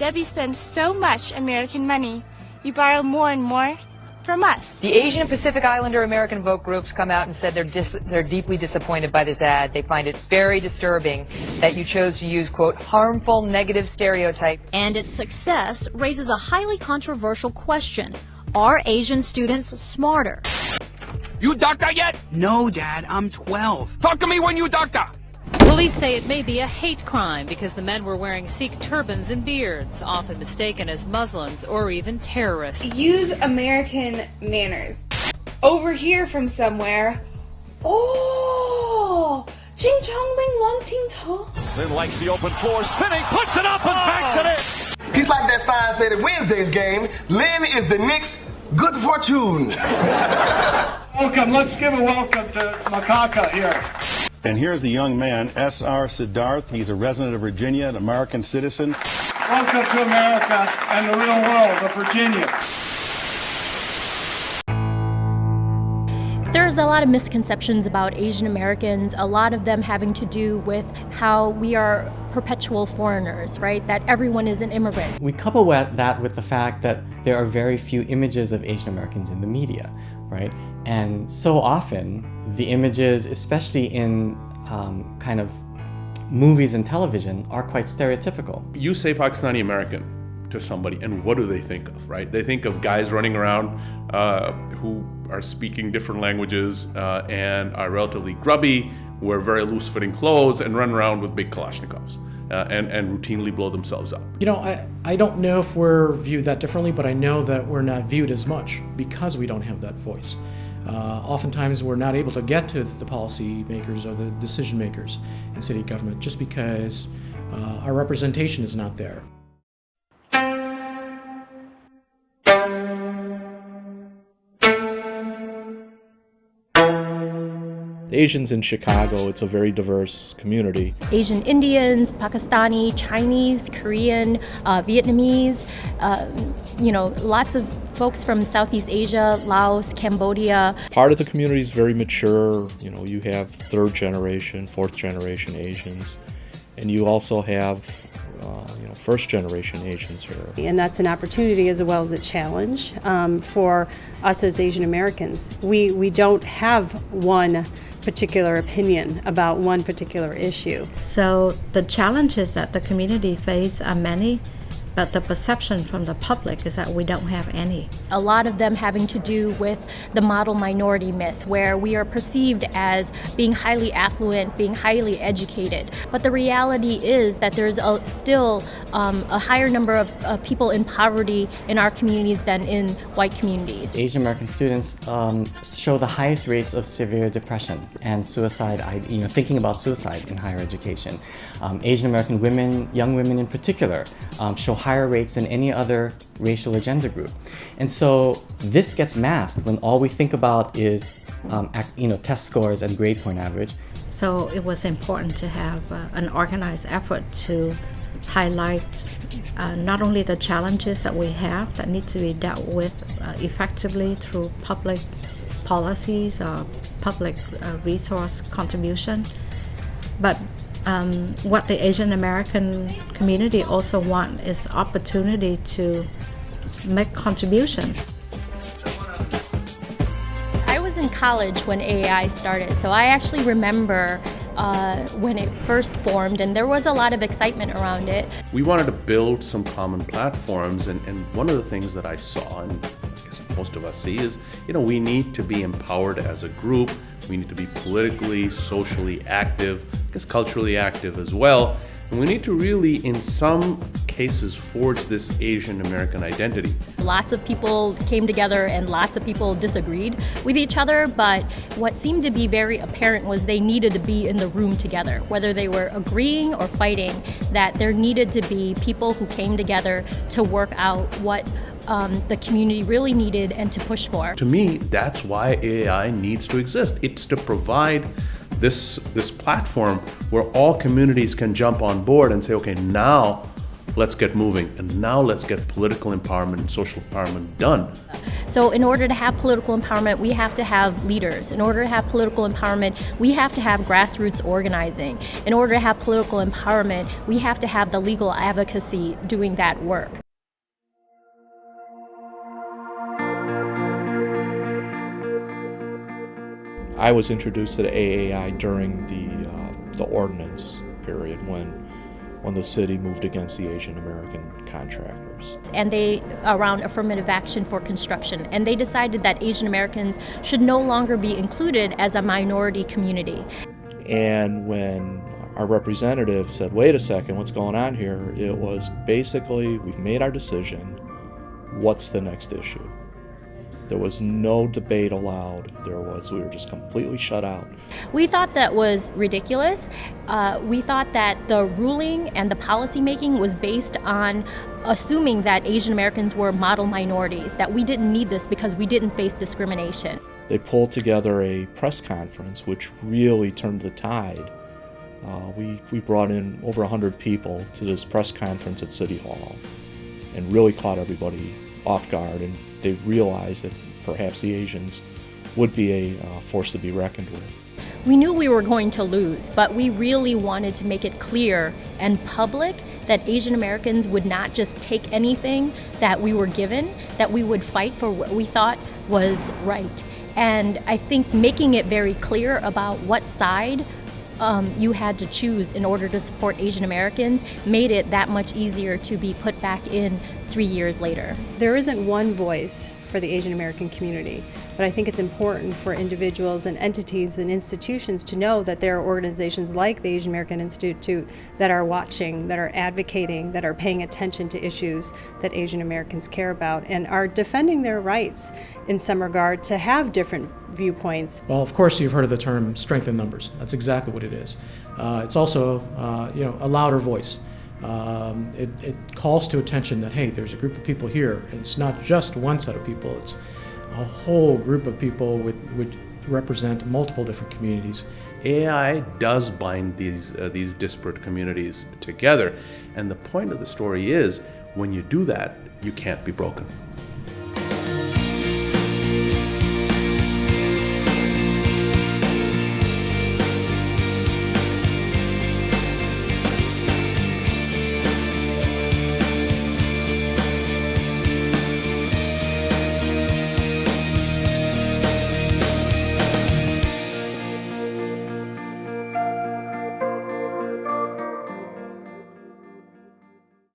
Debbie spends so much American money. You borrow more and more from us. The Asian and Pacific Islander American vote groups come out and said they're deeply disappointed by this ad. They find it very disturbing that you chose to use, quote, harmful negative stereotype. And its success raises a highly controversial question. Are Asian students smarter? You doctor yet? No, Dad, I'm 12. Talk to me when you doctor. Police say it may be a hate crime because the men were wearing Sikh turbans and beards, often mistaken as Muslims or even terrorists. Use American manners. Over here from somewhere. Oh! Ching chong ling long ting tong. Lynn likes the open floor, spinning, puts it up and backs it in. He's like that sign said at Wednesday's game. Lynn is the Knicks' good fortune. Welcome. Let's give a welcome to Makaka here. And here's the young man, S.R. Siddharth. He's a resident of Virginia, an American citizen. Welcome to America and the real world of Virginia. There's a lot of misconceptions about Asian Americans, a lot of them having to do with how we are perpetual foreigners, right? That everyone is an immigrant. We couple that with the fact that there are very few images of Asian Americans in the media, right? And so often, the images, especially in kind of movies and television, are quite stereotypical. You say Pakistani American to somebody, and what do they think of, right? They think of guys running around who are speaking different languages and are relatively grubby, wear very loose-fitting clothes, and run around with big Kalashnikovs. And routinely blow themselves up. You know, I don't know if we're viewed that differently, but I know that we're not viewed as much because we don't have that voice. Oftentimes we're not able to get to the policy makers or the decision makers in city government just because our representation is not there. The Asians in Chicago, it's a very diverse community. Asian Indians, Pakistani, Chinese, Korean, Vietnamese, lots of folks from Southeast Asia, Laos, Cambodia. Part of the community is very mature. You know, you have third generation, fourth generation Asians, and you also have first generation Asians here. And that's an opportunity as well as a challenge for us as Asian Americans. We don't have one particular opinion about one particular issue. So the challenges that the community face are many, but the perception from the public is that we don't have any. A lot of them having to do with the model minority myth, where we are perceived as being highly affluent, being highly educated. But the reality is that there's still a higher number of people in poverty in our communities than in white communities. Asian American students show the highest rates of severe depression and suicide, thinking about suicide in higher education. Asian American women, young women in particular, show higher rates than any other racial or gender group. And so this gets masked when all we think about is test scores and grade point average. So it was important to have an organized effort to highlight not only the challenges that we have that need to be dealt with effectively through public policies or public resource contribution, but what the Asian American community also want is opportunity to make contributions. I was in college when AAI started, so I actually remember when it first formed, and there was a lot of excitement around it. We wanted to build some common platforms, and one of the things that I saw, and I guess most of us see, is we need to be empowered as a group. We need to be politically, socially active, I guess culturally active as well. And we need to really, in some cases, forge this Asian American identity. Lots of people came together and lots of people disagreed with each other, but what seemed to be very apparent was they needed to be in the room together. Whether they were agreeing or fighting, that there needed to be people who came together to work out what the community really needed and to push for. To me, that's why AAI needs to exist. It's to provide this platform where all communities can jump on board and say, okay, now let's get moving. And now let's get political empowerment and social empowerment done. So in order to have political empowerment, we have to have leaders. In order to have political empowerment, we have to have grassroots organizing. In order to have political empowerment, we have to have the legal advocacy doing that work. I was introduced to the AAI during the ordinance period when the city moved against the Asian American contractors. And they, around affirmative action for construction, and they decided that Asian Americans should no longer be included as a minority community. And when our representative said, wait a second, what's going on here? It was basically, we've made our decision, what's the next issue? There was no debate allowed. We were just completely shut out. We thought that was ridiculous. We thought that the ruling and the policy making was based on assuming that Asian Americans were model minorities, that we didn't need this because we didn't face discrimination. They pulled together a press conference which really turned the tide. We brought in over 100 people to this press conference at City Hall and really caught everybody off guard, and they realized that perhaps the Asians would be a force to be reckoned with. We knew we were going to lose, but we really wanted to make it clear and public that Asian Americans would not just take anything that we were given, that we would fight for what we thought was right. And I think making it very clear about what side you had to choose in order to support Asian Americans made it that much easier to be put back in 3 years later. There isn't one voice for the Asian American community, but I think it's important for individuals and entities and institutions to know that there are organizations like the Asian American Institute that are watching, that are advocating, that are paying attention to issues that Asian Americans care about and are defending their rights in some regard to have different viewpoints. Well, of course, you've heard of the term strength in numbers. That's exactly what it is. It's also a louder voice. It calls to attention that, hey, there's a group of people here, and it's not just one set of people, it's a whole group of people which represent multiple different communities. AAI does bind these disparate communities together, and the point of the story is, when you do that, you can't be broken.